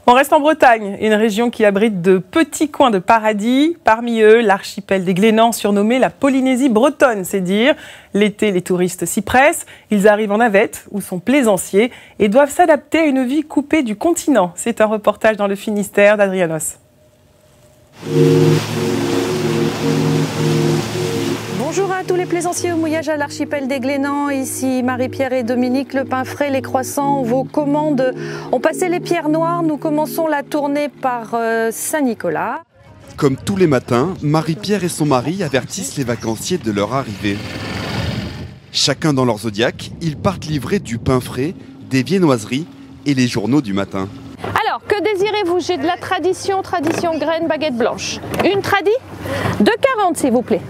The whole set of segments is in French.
On reste en Bretagne, une région qui abrite de petits coins de paradis. Parmi eux, l'archipel des Glénans, surnommé la Polynésie bretonne, c'est dire. L'été, les touristes s'y pressent. Ils arrivent en navette ou sont plaisanciers et doivent s'adapter à une vie coupée du continent. C'est un reportage dans le Finistère d'Adrianos. Bonjour à tous les plaisanciers au mouillage à l'archipel des Glénans. Ici Marie-Pierre et Dominique, le pain frais, les croissants, vos commandes ont passé les pierres noires. Nous commençons la tournée par Saint-Nicolas. Comme tous les matins, Marie-Pierre et son mari avertissent les vacanciers de leur arrivée. Chacun dans leur zodiaque, ils partent livrer du pain frais, des viennoiseries et les journaux du matin. Alors, que désirez-vous? J'ai de la tradition graine, baguette blanche. Une tradie? 2,40 s'il vous plaît.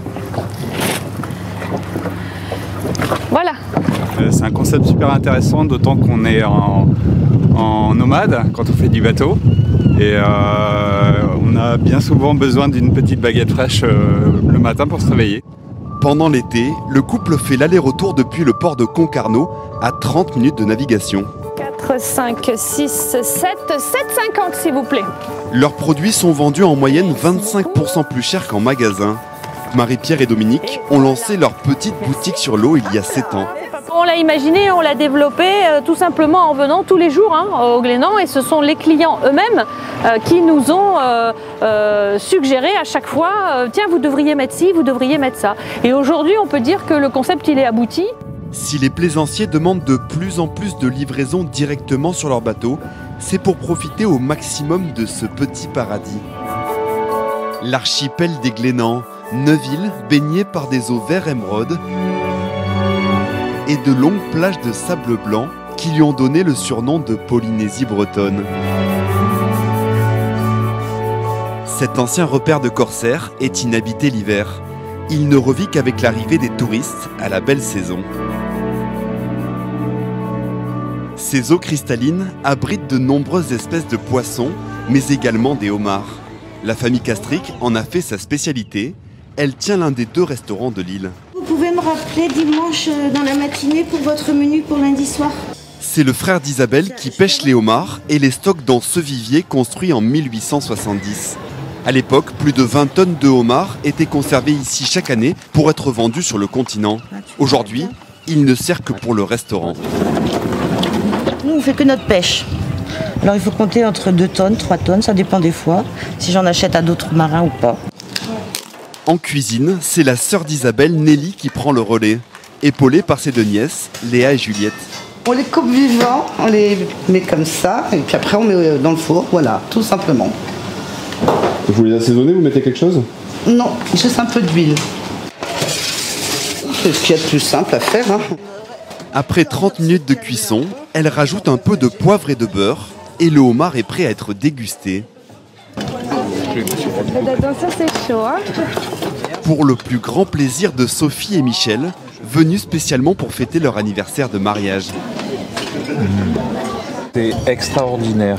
Voilà. C'est un concept super intéressant, d'autant qu'on est en nomade quand on fait du bateau. Et on a bien souvent besoin d'une petite baguette fraîche le matin pour se réveiller. Pendant l'été, le couple fait l'aller-retour depuis le port de Concarneau à 30 minutes de navigation. 4, 5, 6, 7, 7,50 s'il vous plaît. Leurs produits sont vendus en moyenne 25% plus cher qu'en magasin. Marie-Pierre et Dominique ont lancé leur petite boutique sur l'eau il y a 7 ans. On l'a imaginé, on l'a développé tout simplement en venant tous les jours au Glénan, et ce sont les clients eux-mêmes qui nous ont suggéré à chaque fois tiens, vous devriez mettre ci, vous devriez mettre ça. Et aujourd'hui, on peut dire que le concept il est abouti. Si les plaisanciers demandent de plus en plus de livraisons directement sur leur bateau, c'est pour profiter au maximum de ce petit paradis. L'archipel des Glénans, 9 îles baignées par des eaux vert émeraude et de longues plages de sable blanc qui lui ont donné le surnom de Polynésie bretonne. Cet ancien repère de corsaires est inhabité l'hiver. Il ne revit qu'avec l'arrivée des touristes à la belle saison. Ces eaux cristallines abritent de nombreuses espèces de poissons, mais également des homards. La famille Castric en a fait sa spécialité. Elle tient l'un des 2 restaurants de l'île. Vous pouvez me rappeler dimanche dans la matinée pour votre menu pour lundi soir? C'est le frère d'Isabelle qui pêche les homards et les stocke dans ce vivier construit en 1870. À l'époque, plus de 20 tonnes de homards étaient conservées ici chaque année pour être vendus sur le continent. Aujourd'hui, il ne sert que pour le restaurant. Nous, on ne fait que notre pêche. Alors il faut compter entre 2 tonnes, 3 tonnes, ça dépend des fois, si j'en achète à d'autres marins ou pas. En cuisine, c'est la sœur d'Isabelle, Nelly, qui prend le relais, épaulée par ses 2 nièces, Léa et Juliette. On les coupe vivants, on les met comme ça, et puis après on met dans le four, voilà, tout simplement. Vous les assaisonnez, vous mettez quelque chose? Non, juste un peu d'huile. C'est ce qu'il y a de plus simple à faire. Après 30 minutes de cuisson, elle rajoute un peu de poivre et de beurre, et le homard est prêt à être dégusté. Ça c'est chaud, hein. Pour le plus grand plaisir de Sophie et Michel, venus spécialement pour fêter leur anniversaire de mariage. C'est extraordinaire,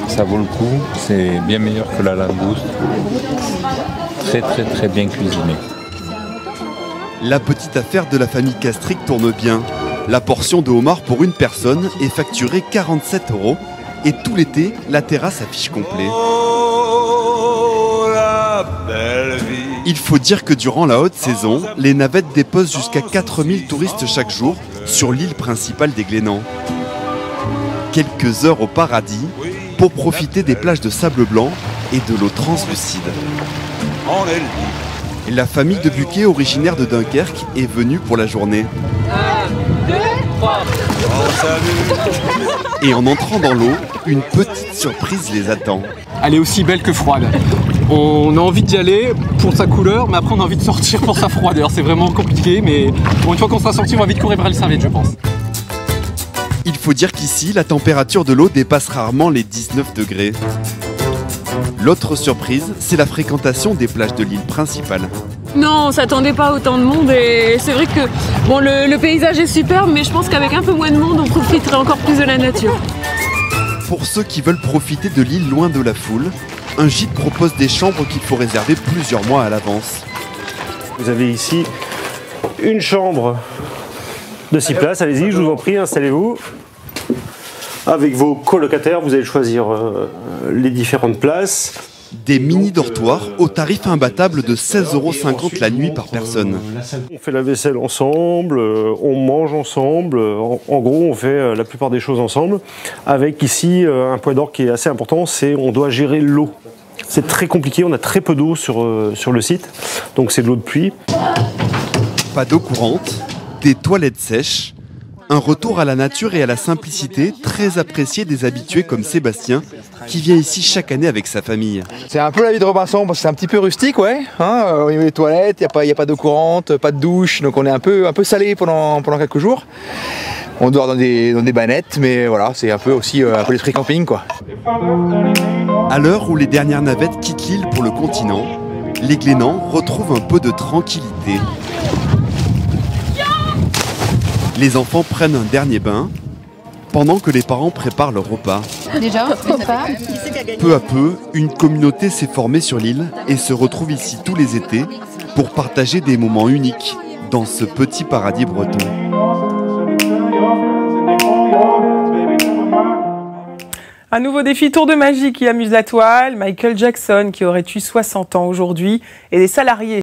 ça vaut le coup, c'est bien meilleur que la langouste. Très bien cuisiné. La petite affaire de la famille Castric tourne bien. La portion de homard pour une personne est facturée 47 € et tout l'été, la terrasse affiche complet. Il faut dire que durant la haute saison, les navettes déposent jusqu'à 4000 touristes chaque jour sur l'île principale des Glénans. Quelques heures au paradis pour profiter des plages de sable blanc et de l'eau translucide. La famille de Buquet, originaire de Dunkerque, est venue pour la journée. 1, 2, 3. Et en entrant dans l'eau, une petite surprise les attend. Elle est aussi belle que froide. On a envie d'y aller pour sa couleur, mais après on a envie de sortir pour sa froideur. C'est vraiment compliqué, mais bon, une fois qu'on sera sorti, on va vite courir vers le serviette, je pense. Il faut dire qu'ici, la température de l'eau dépasse rarement les 19 degrés. L'autre surprise, c'est la fréquentation des plages de l'île principale. Non, on s'attendait pas à autant de monde et c'est vrai que bon, le paysage est superbe, mais je pense qu'avec un peu moins de monde, on profiterait encore plus de la nature. Pour ceux qui veulent profiter de l'île loin de la foule, un gîte propose des chambres qu'il faut réserver plusieurs mois à l'avance. Vous avez ici une chambre de 6 places, allez-y, je vous en prie, installez-vous. Avec vos colocataires, vous allez choisir les différentes places. Des mini-dortoirs au tarif imbattable de 16,50 € la nuit par personne. On fait la vaisselle ensemble, on mange ensemble, en gros on fait la plupart des choses ensemble. Avec ici un point d'orgue qui est assez important, c'est on doit gérer l'eau. C'est très compliqué, on a très peu d'eau sur le site, donc c'est de l'eau de pluie. Pas d'eau courante, des toilettes sèches, un retour à la nature et à la simplicité très apprécié des habitués comme Sébastien, qui vient ici chaque année avec sa famille. C'est un peu la vie de Robinson, parce que c'est un petit peu rustique, ouais. Au niveau des toilettes, il n'y a pas d'eau courante, pas de douche, donc on est un peu salé pendant quelques jours. On dort dans des bannettes, mais voilà, c'est un peu aussi un peu l'esprit camping, quoi. À l'heure où les dernières navettes quittent l'île pour le continent, les Glénans retrouvent un peu de tranquillité. Les enfants prennent un dernier bain, pendant que les parents préparent leur repas. Déjà, Peu à peu, une communauté s'est formée sur l'île et se retrouve ici tous les étés pour partager des moments uniques dans ce petit paradis breton. Un nouveau défi tour de magie qui amuse la toile. Michael Jackson, qui aurait eu 60 ans aujourd'hui, et les salariés